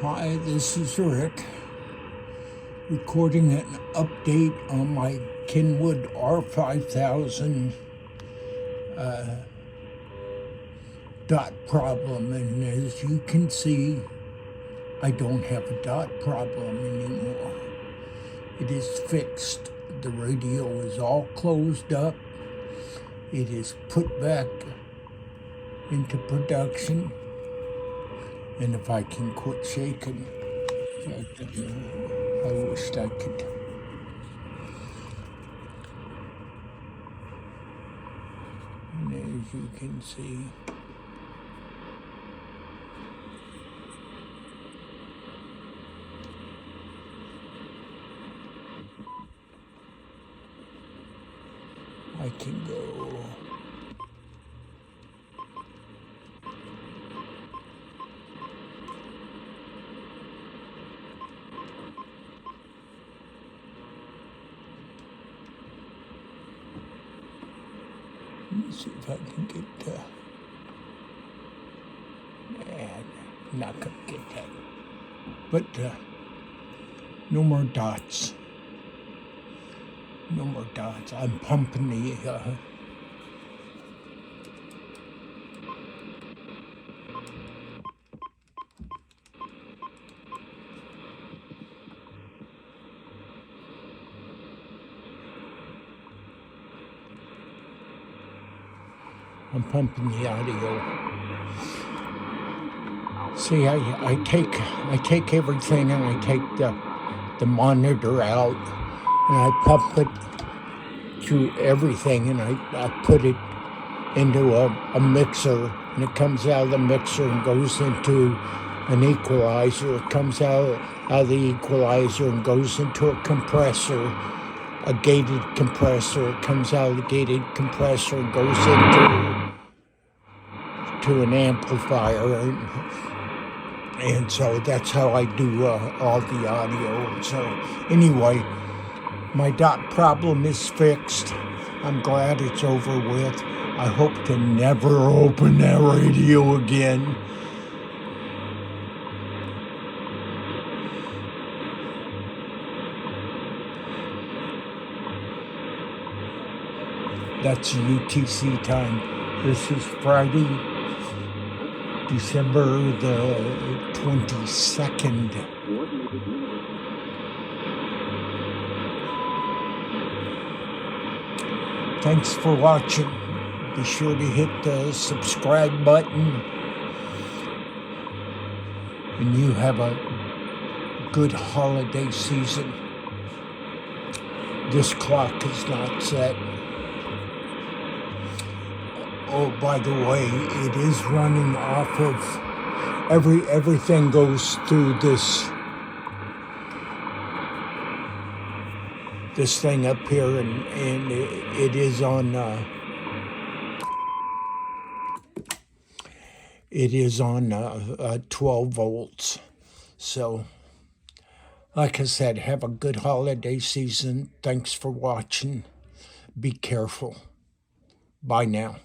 Hi, this is Rick, recording an update on my Kenwood R-5000 dot problem, and as you can see, I don't have a dot problem anymore. It is fixed. The radio is all closed up. It is put back into production. And if I can quit shaking, I wished I could. And as you can see, I can go. Let me see if I can get, not gonna get that. But no more dots. No more dots. I'm pumping the, audio. See, I take everything and I take the monitor out and I pump it through everything, and I put it into a mixer, and it comes out of the mixer and goes into an equalizer. It comes out of the equalizer and goes into a compressor, a gated compressor. It comes out of the gated compressor and goes into an amplifier, and so that's how I do all the audio. So anyway, my dot problem is fixed. I'm glad it's over with. I hope to never open that radio again. That's UTC time. This is Friday, December the 22nd. Thanks for watching. Be sure to hit the subscribe button. And you have a good holiday season. This clock is not set. Oh, by the way, it is running off of everything goes through this thing up here, and it is on 12 volts. So like I said, have a good holiday season. Thanks for watching. Be careful. Bye now.